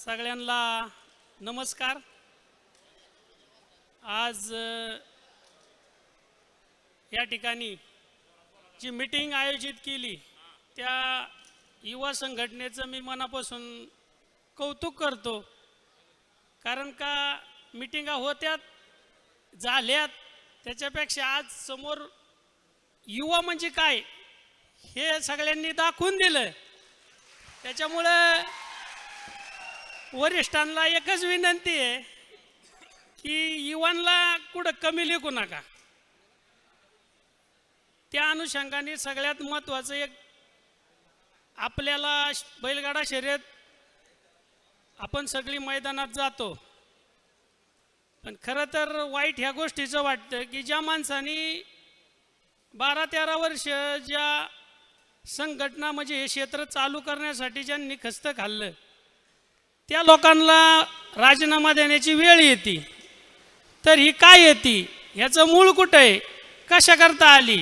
सगळ्यांना नमस्कार। आज या ठिकाणी जी मीटिंग आयोजित केली त्या युवा संघटनेचं मी मनापासून कौतुक करतो। कारण का मीटिंगा होत्यात झाल्यात त्याच्यापेक्षा आज समोर युवा म्हणजे काय हे सगळ्यांनी दाखवून दिलं। त्याच्यामुळे वरिष्ठांना एकच विनंती आहे की युवांना कुठं कमी लेखू नका। त्या अनुषंगाने सगळ्यात महत्त्वाचं एक आपल्याला बैलगाडा शर्यत आपण सगळी मैदानात जातो, पण खरं तर वाईट ह्या गोष्टीचं वाटतं की ज्या माणसांनी 12-13 वर्ष ज्या संघटना म्हणजे हे क्षेत्र चालू करण्यासाठी ज्यांनी खस्त खाल्लं त्या लोकांना राजीनामा देण्याची वेळ येते। तर ही काय येते, ह्याचं मूळ कुठं आहे, कशा करता आली?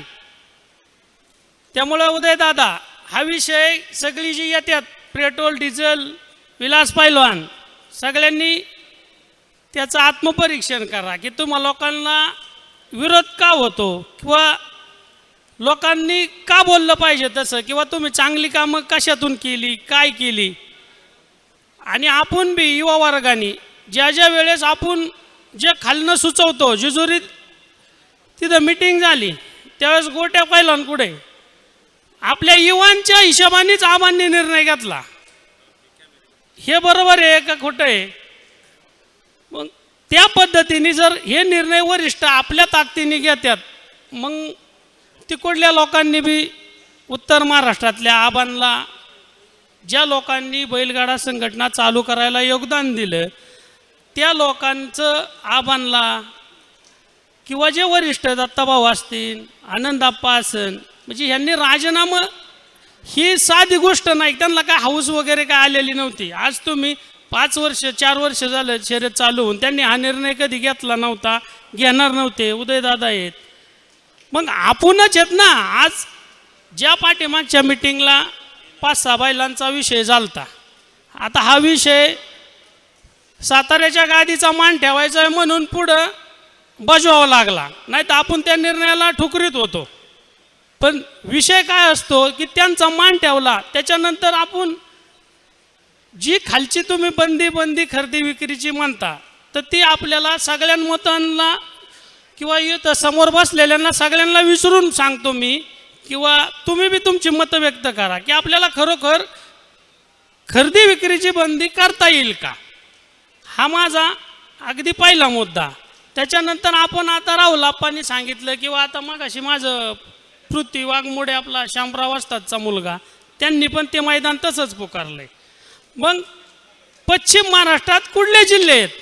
त्यामुळे उदय दादा हा विषय सगळी जी येतात पेट्रोल डिझेल विलास पैलवान सगळ्यांनी त्याचं आत्मपरीक्षण करा की तुम्हा लोकांना विरोध का होतो किंवा लोकांनी का बोललं पाहिजे तसं, किंवा तुम्ही चांगली कामं कशातून केली काय केली। आणि आपण बी युवा वर्गाने ज्या ज्या वेळेस आपण जे खालनं सुचवतो जेजुरीत तिथं मीटिंग झाली त्यावेळेस गोट्या पैलवान कुठे आपल्या युवांच्या हिशोबानेच आबांनी निर्णय घेतला। हे बरोबर आहे का खोटं आहे? मग त्या पद्धतीने जर हे निर्णय वरिष्ठ आपल्या ताकदीने घेतात मग तिकडल्या लोकांनी बी उत्तर महाराष्ट्रातल्या आबांना ज्या लोकांनी बैलगाडा संघटना चालू करायला योगदान दिलं त्या लोकांचं आबांना किंवा जे वरिष्ठ दत्ताभाऊ असतील आनंदाप्पा असन म्हणजे यांनी राजीनामा ही साधी गोष्ट नाही, त्यांना काय हाऊस वगैरे काय आलेली नव्हती। आज तुम्ही 5 वर्ष 4 वर्ष झालं शर्यत चालू होऊन त्यांनी हा निर्णय कधी घेतला नव्हता, घेणार नव्हते। उदयदादा आहेत मग आपणच आहेत ना। आज ज्या पाठीमागच्या मीटिंगला 5-6 बैलांचा विषय झालता, आता हा विषय साताऱ्याच्या गादीचा मान ठेवायचा आहे म्हणून पुढं बजवावा लागला, नाही तर आपण त्या निर्णयाला ठुकरीत होतो। पण विषय काय असतो की त्यांचा मान ठेवला त्याच्यानंतर आपण जी खालची तुम्ही बंदी खरेदी विक्रीची म्हणता तर ती आपल्याला सगळ्यांना किंवा इथं समोर बसलेल्यांना सगळ्यांना विचारून सांगतो मी, किंवा तुम्ही बी तुमची मतं व्यक्त करा की आपल्याला खरोखर खरेदी विक्रीची बंदी करता येईल का, हा माझा अगदी पहिला मुद्दा। त्याच्यानंतर आपण आता राहुल आप्पांनी सांगितलं किंवा आता मगाशी माझं पृथ्वी वाघमोडे आपला शामराव वस्तादचा मुलगा त्यांनी पण ते मैदान तसंच पुकारलंय। मग पश्चिम महाराष्ट्रात कुठले जिल्हे आहेत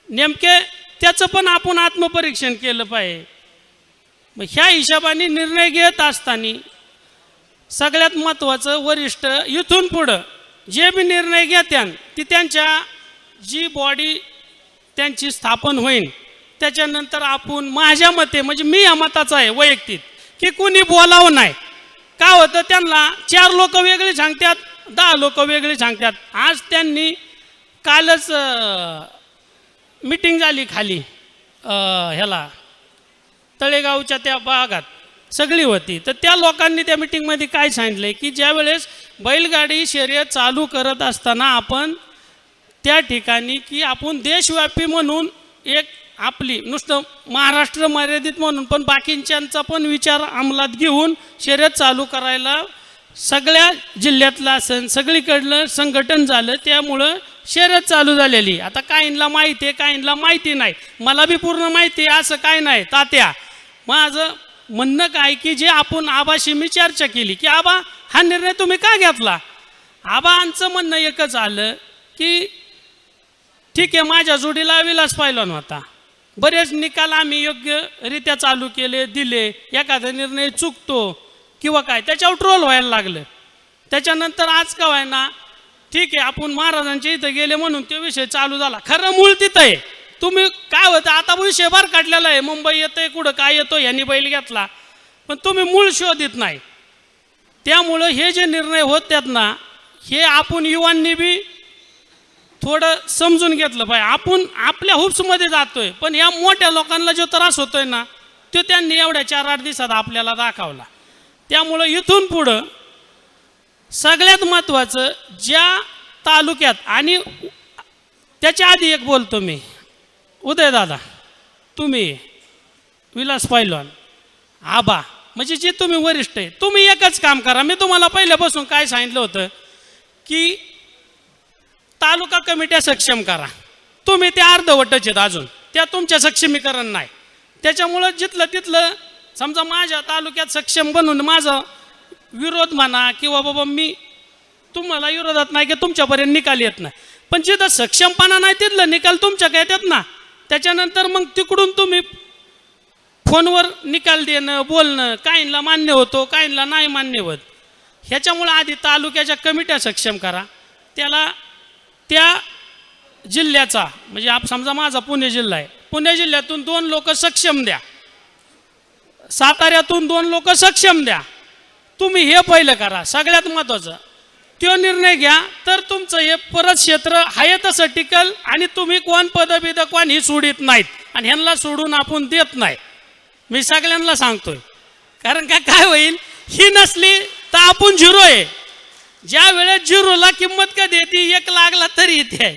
नेमके त्याचं पण आपण आत्मपरीक्षण केलं पाहिजे। मग ह्या हिशोबाने निर्णय घेत असताना सगळ्यात महत्त्वाचं वरिष्ठ इथून पुढं जे बी निर्णय घेत्यान ती त्यांच्या जी बॉडी त्यांची स्थापन होईल त्याच्यानंतर आपण माझ्या मते म्हणजे मी या मताचा आहे वैयक्तिक की कोणी बोलावं नाही। का होतं त्यांना 4 लोक वेगळे सांगतात 10 लोक वेगळे सांगतात। आज त्यांनी कालच मीटिंग झाली खाली ह्याला तळेगावच्या त्या भागात सगळी होती, तर त्या लोकांनी त्या मीटिंगमध्ये काय सांगितलं की ज्या वेळेस बैलगाडी शर्यत चालू करत असताना आपण त्या ठिकाणी की आपण देशव्यापी म्हणून एक आपली नुसतं महाराष्ट्र मर्यादित म्हणून पण बाकींच्यांचा पण विचार अंमलात घेऊन शर्यत चालू करायला सगळ्या जिल्ह्यातलं असन सगळीकडलं संघटन झालं, त्यामुळं शर्यत चालू झालेली। आता काहींना माहिती आहे काहींना माहिती नाही, मला बी पूर्ण माहिती आहे असं काय नाही। तात्या माझं म्हणणं काय की जे आपण आबाशी मी चर्चा केली की आबा हा निर्णय तुम्ही का घेतला, आबांचं म्हणणं एकच आलं की ठीक आहे माझ्या जोडीला विलास पैलवान होता, बरेच निकाल आम्ही योग्यरित्या चालू केले दिले, एखादा निर्णय चुकतो किंवा काय त्याच्यावर ट्रोल व्हायला लागलं। त्याच्यानंतर आज का व्हायना ठीक आहे आपण महाराजांच्या इथं गेले म्हणून तो विषय चालू झाला, खरं मूळ तिथं आहे। तुम्ही काय होतं आता विषय बार काढलेला आहे, मुंबई येतंय कुठं काय येतो यांनी बैल घेतला, पण तुम्ही मूळ शोधित नाही। त्यामुळं हे जे निर्णय होत आहेत ना हे आपण युवांनी बी थोडं समजून घेतलं पाहिजे. आपण आपल्या हुप्समध्ये जातोय, पण या मोठ्या लोकांना जो त्रास होतोय ना, तो त्यांनी एवढ्या 4-8 दिवसात आपल्याला दाखवला. त्यामुळं इथून पुढं सगळ्यात महत्त्वाचं, ज्या तालुक्यात, आणि त्याच्या आधी एक बोलतो मी, उदयदादा, तुम्ही विलास पैलवान, आबा, म्हणजे जे तुम्ही वरिष्ठ आहे, तुम्ही एकच काम करा. मी तुम्हाला पहिल्यापासून काय सांगितलं होतं की तालुका कमिट्या सक्षम करा. तुम्ही ते अर्धवटच आहेत, अजून त्या तुमच्या सक्षमीकरण नाही. त्याच्यामुळं जिथलं तिथलं समजा माझ्या तालुक्यात सक्षम बनून माझा विरोध म्हणा किंवा बाबा मी तुम्हाला विरोधात नाही की तुमच्यापर्यंत निकाल येत नाही, पण जिथं सक्षमपणा नाही तिथलं निकाल तुमच्याकडे येतात ना. त्याच्यानंतर मग तिकडून तुम्ही फोनवर निकाल देणं, बोलणं, काहींना मान्य होतो, काहींना नाही मान्य होत. ह्याच्यामुळं आधी तालुक्याच्या कमिट्या सक्षम करा. त्याला त्या जिल्ह्याचा, म्हणजे समजा माझा पुणे जिल्हा आहे, पुणे जिल्ह्यातून 2 लोक सक्षम द्या, साताऱ्यातून 2 लोक सक्षम द्या. तुम्ही हे पहिलं करा. सगळ्यात महत्त्वाचं तो निर्णय घ्या, तर तुमचं हे परत क्षेत्र आहे तसं टिकल. आणि तुम्ही कोण पदबिद कोण ही सोडित नाहीत, आणि ह्यांना सोडून आपण देत नाही. मी सगळ्यांना सांगतोय, कारण का काय होईल, ही नसली तर आपण झिरो आहे. ज्या वेळेस झिरोला किंमत कधी येते, 1 लागला तरी येते.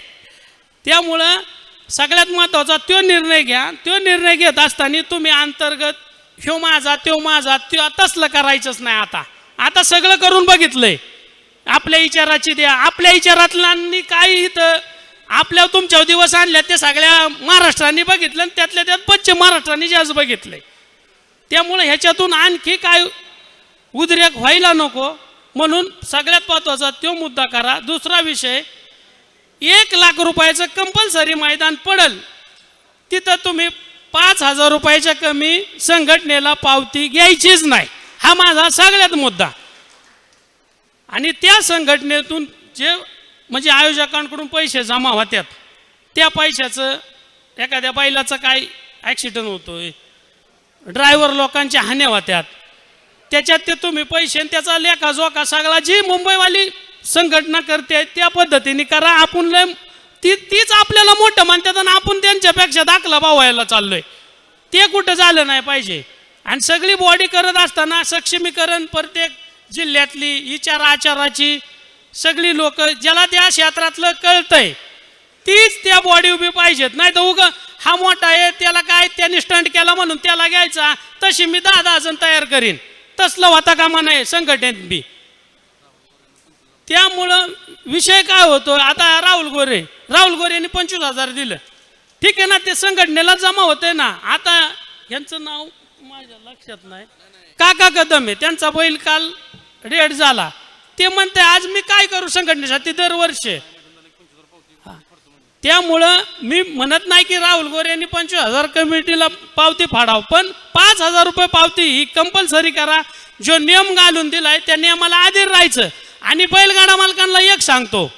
त्यामुळं सगळ्यात महत्त्वाचा तो निर्णय घ्या. तो निर्णय घेत असताना तुम्ही अंतर्गत ह्यो माझा त्यो माझा त्यो तसलं करायचंच नाही. आता सगळं करून बघितलंय. आपल्या विचाराची द्या. आपल्या विचारातल्यांनी काय इथं आपल्या तुमच्या दिवस आणल्या ते सगळ्या महाराष्ट्राने बघितलं, आणि त्यातल्या त्यात पश्चिम महाराष्ट्राने जास्त बघितलंय. त्यामुळे ह्याच्यातून आणखी काय उद्रेक व्हायला नको, म्हणून सगळ्यात महत्त्वाचा तो मुद्दा करा. दुसरा विषय, 1 लाख रुपयाचं कंपल्सरी मैदान पडल, तिथं तुम्ही 5,000 रुपयाच्या कमी संघटनेला पावती घ्यायचीच नाही. हा माझा सगळ्यात मुद्दा. आणि त्या संघटनेतून जे म्हणजे आयोजकांकडून पैसे जमा होतात, त्या पैशाचं एखाद्या बैलाचा काय ॲक्सिडेंट होतोय, ड्रायव्हर लोकांच्या हान्या होत्यात, त्याच्यात ते तुम्ही पैसे त्याचा लेखाजोखा सगळा जी मुंबईवाली संघटना करते त्या पद्धतीने करा. आपण तीच आपल्याला मोठं म्हणतात, आणि आपण त्यांच्यापेक्षा दाखला भावायला चाललोय. ते कुठं झालं नाही पाहिजे. आणि सगळी बॉडी करत असताना सक्षमीकरण प्रत्येक जिल्ह्यातली विचार आचाराची सगळी लोक, ज्याला त्या क्षेत्रातलं कळतंय तीच त्या बॉडी उभी पाहिजेत. नाही तर उगा हा मोठा आहे, त्याला काय त्यांनी स्टंट केला म्हणून त्याला घ्यायचा, तशी मी 10 जण तयार करीन, तसलं होता कामा नाही संघटनेत बी. त्यामुळं विषय काय होतो, आता राहुल गोरेंनी 25,000 दिलं, ठीक आहे ना, ते संघटनेला जमा होते ना. आता यांचं नाव माझ्या लक्षात नाही, काका कदम आहे, त्यांचा बैल काल रेड झाला. ते म्हणते आज मी काय करू संघटनेसाठी दरवर्षी. त्यामुळं मी म्हणत नाही की राहुल गोरेंनी 25,000 कमिटीला पावती फाडाव, पण 5,000 रुपये पावती ही कंपल्सरी करा. जो नियम घालून दिलाय त्या नियमाला आधीर राहायचं. आणि बैलगाडा मालकांना एक सांगतो,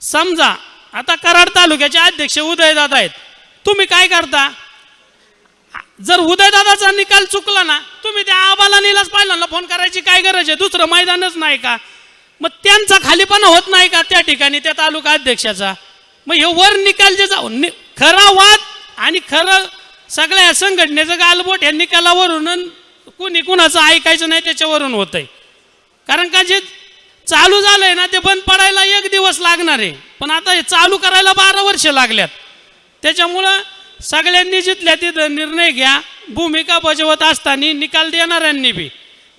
समजा आता कराड तालुक्याचे अध्यक्ष उदयदादा आहेत, तुम्ही काय करता, जर उदयदादाचा निकाल चुकला ना, तुम्ही त्या आबाला नीलाच पाहिला फोन करायची काय गरज आहे, दुसरं मैदानच नाही का. मग त्यांचा खालीपणा होत नाही का त्या ठिकाणी त्या तालुका अध्यक्षाचा. मग हे वर निकाल जे जाऊन खरा वाद आणि खरं सगळ्या संघटनेचं गालबोट ह्या निकालावरून कुणी कुणाचं ऐकायचं नाही त्याच्यावरून होतंय. कारण का जे चालू झालंय ना ते बंद पडायला 1 दिवस लागणार आहे, पण आता हे चालू करायला 12 वर्ष लागल्यात. त्याच्यामुळं सगळ्यांनी जिथल्या तिथं निर्णय घ्या. भूमिका बजावत असताना निकाल देणाऱ्यांनी बी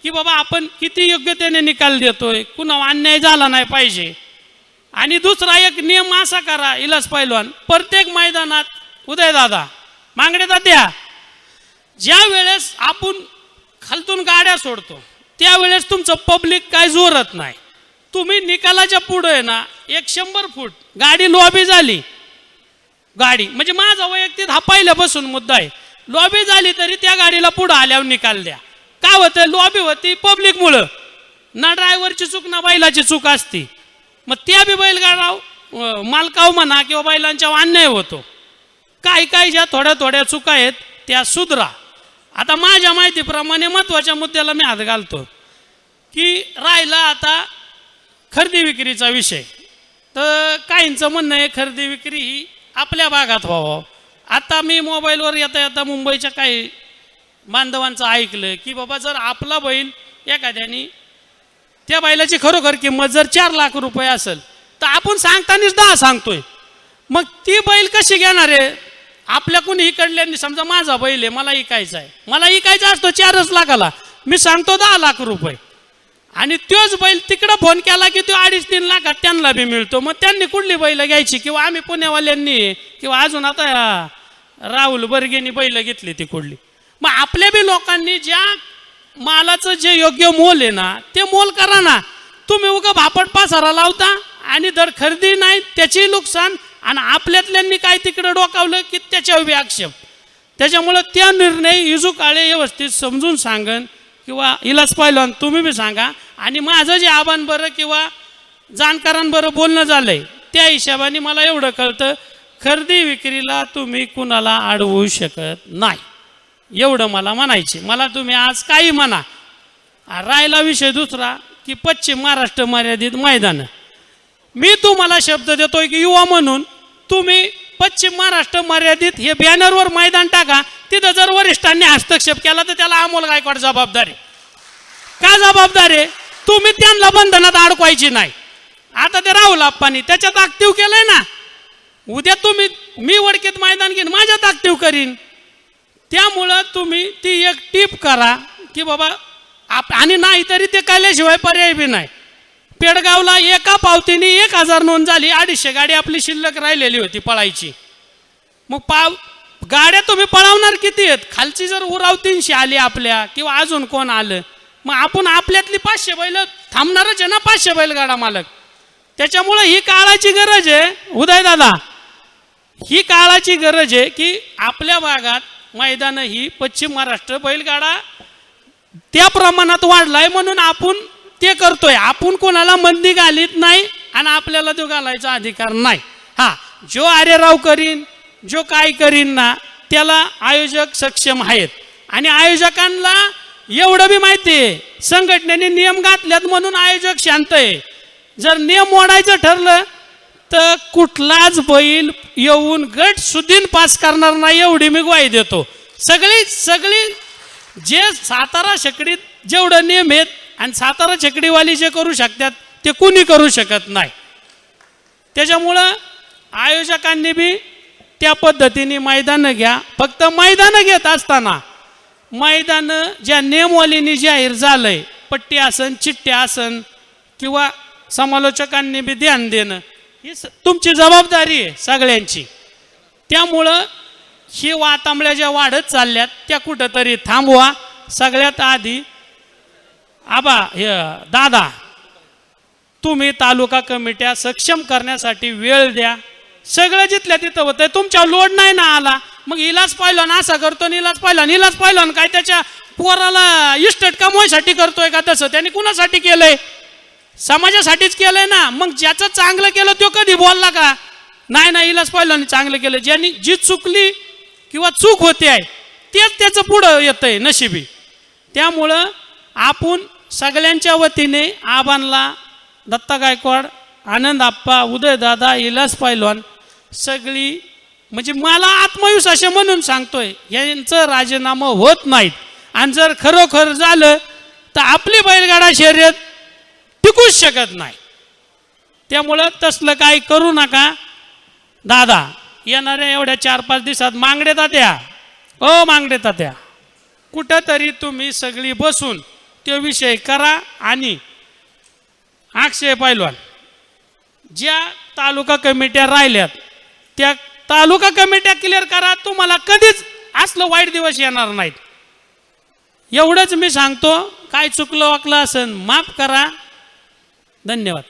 की बाबा आपण किती योग्यतेने निकाल देतोय, कुणा अन्याय झाला नाही पाहिजे. आणि दुसरा एक नियम असा करा इलास पैलवान, प्रत्येक मैदानात उदयदादा मांगडे तात्या, ज्या वेळेस आपण खालतून गाड्या सोडतो त्यावेळेस तुमचं पब्लिक काय जोरत नाही. तुम्ही निकालाच्या पुढे आहे ना 100 फूट गाडी लॉबी झाली, गाडी म्हणजे माझा वैयक्तिक हा पहिल्यापासून मुद्दा आहे, लॉबी झाली तरी त्या गाडीला पुढे आल्यावर निकाल द्या. काय होतं, लॉबी होती पब्लिकमुळं, ना ड्रायव्हरची चूक ना बैलाची चूक असती. मग त्या बी बैलगाडा मालकाव म्हणा किंवा बैलांच्या अन्याय होतो. काही ज्या थोड्या चुका आहेत त्या सुधरा. आता माझ्या माहितीप्रमाणे महत्त्वाच्या मुद्द्याला मी हात घालतो की राहिला आता खरेदी विक्रीचा विषय. तर काहींचं म्हणणं आहे खरेदी विक्री ही आपल्या भागात व्हावं. आता मी मोबाईलवर येता येता मुंबईच्या काही बांधवांचं ऐकलं की बाबा जर आपला बैल एखाद्याने त्या बैलाची खरोखर किंमत जर 4 लाख रुपये असेल तर आपण सांगतानाच 10 सांगतोय. मग ती बैल कशी घेणार आहे? आपल्या कोणी इकडल्यांनी समजा माझा बैल आहे, मला इकायचा आहे, मला इकायचा असतो 4 लाखाला, मी सांगतो 10 लाख रुपये. आणि तोच बैल तिकडं फोन केला की तो 2.5-3 लाखात त्यांना बी मिळतो. मग त्यांनी कुठली बैल घ्यायची? किंवा आम्ही पुण्यावाल्यांनी किंवा अजून आता राहुल बर्गेनी बैल घेतली ती कुठली. मग आपल्या बी लोकांनी ज्या मालाचं जे योग्य मोल आहे ना ते मोल करा ना. तुम्ही उगा भापट पासारा लावता आणि दर खरेदी नाही त्याची नुकसान, आणि आपल्यातल्यांनी काय तिकडं डोकावलं की त्याच्यावर बी आक्षेप. त्याच्यामुळं त्या निर्णय इजू काळे व्यवस्थित समजून सांगन किंवा इलाज पाहिलं तुम्ही बी सांगा. आणि माझं जे आव्हान बरं किंवा जाणकारांबरं बोलणं झालंय त्या हिशोबाने मला एवढं कळतं, खरेदी विक्रीला तुम्ही कुणाला अडवू शकत नाही, एवढं मला म्हणायचे. मला तुम्ही आज काही म्हणा. राहिला विषय दुसरा की पश्चिम महाराष्ट्र मर्यादित मैदान, मी तुम्हाला शब्द देतोय की युवा म्हणून तुम्ही पश्चिम महाराष्ट्र मर्यादित हे बॅनरवर मैदान टाका. तिथं जर वरिष्ठांनी हस्तक्षेप केला तर त्याला अमोल गायकवाड जबाबदार आहे. का जबाबदार आहे? तुम्ही त्यांना बंधनात अडकवायची नाही. आता ते राहुल आप्पांनी त्याच्यात ऍक्टिव्ह केलंय ना, उद्या तुम्ही मी वडकीत मैदान घेईन माझ्यात ऍक्टिव्ह करीन. त्यामुळं तुम्ही ती एक टीप करा की बाबा आणि नाहीतरी ते केल्याशिवाय पर्याय बी नाही. पेडगावला एका पावतीने 1000 नोंद झाली, 250 गाडी आपली शिल्लक राहिलेली होती पळायची. मग गाड्या तुम्ही पळवणार किती आहेत? खालची जर उराव 300 आली आपल्या किंवा अजून कोण आलं, मग आपण आपल्यातली 500 बैल थांबणारच आहे ना, 500 बैलगाडा मालक. त्याच्यामुळं ही काळाची गरज आहे उदयदादा, ही काळाची गरज आहे की आपल्या भागात मैदानं ही पश्चिम महाराष्ट्र बैलगाडा त्या प्रमाणात वाढलाय म्हणून आपण ते करतोय. आपण कोणाला मंदी घालीत नाही आणि आपल्याला तो घालायचा अधिकार नाही. हा, जो आरेराव करीन जो काय करीन ना त्याला आयोजक सक्षम आहेत. आणि आयोजकांना एवढं बी माहिती आहे संघटनेने नियम घातल्यात म्हणून आयोजक शांत आहे. जर नियम मोडायचं ठरलं तर कुठलाच बैल येऊन गट सुदीन पास करणार नाही, एवढी मी ग्वाही देतो. सगळी जे सातारा शेकडीत जेवढं नियम आहेत आणि सातारा छकडीवाली जे करू शकतात ते कुणी करू शकत नाही. त्याच्यामुळं आयोजकांनी बी त्या पद्धतीने मैदानं घ्या. फक्त मैदानं घेत असताना मैदानं ज्या नियमवालीनी जाहीर झालंय, पट्टी आसन चिठ्ठी आसन किंवा समालोचकांनी बी ध्यान देणं ही तुमची जबाबदारी आहे सगळ्यांची. त्यामुळं ही वातांबळ्या ज्या वाढत चालल्यात त्या कुठंतरी थांबवा. सगळ्यात आधी दादा तुम्ही तालुका कमिट्या सक्षम करण्यासाठी वेळ द्या. सगळं जिथल्या तिथं होतंय, तुमच्या लोड नाही ना आला. मग इलाज पाहिला ना असा करतो, इलाज पाहिला ना काय त्याच्या पोराला इस्टेट कमवायसाठी करतोय का? तसं त्याने कुणासाठी केलंय? समाजासाठीच केलंय ना. मग ज्याचं चांगलं केलं तो कधी बोलला का? नाही इलाज पाहिला चांगलं केलं. ज्यांनी जी चुकली किंवा चूक होते आहे तेच त्याचं पुढं येतंय नशिबी. त्यामुळं आपण सगळ्यांच्या वतीने आबांना, दत्ता गायकवाड, आनंद आप्पा, उदयदादा, इलास पैलवान सगळी म्हणजे मला आत्मविश्वास म्हणून सांगतोय यांचं राजीनामा होत नाहीत. आणि जर खरोखर झालं तर आपली बैलगाडा शर्यत टिकूच शकत नाही. त्यामुळं तसलं काही करू नका. दादा येणाऱ्या एवढ्या 4-5 दिवसात मांगडे तात्या कुठंतरी तुम्ही सगळी बसून तो विषय करा. आणि अक्षय पैलवान ज्या तालुका कमिट्या राहिल्यात त्या तालुका कमिट्या क्लिअर करा. तुम्हाला कधीच असलं वाईट दिवस येणार नाहीत. एवढंच मी सांगतो. काय चुकलं वाकलं असेल माफ करा. धन्यवाद.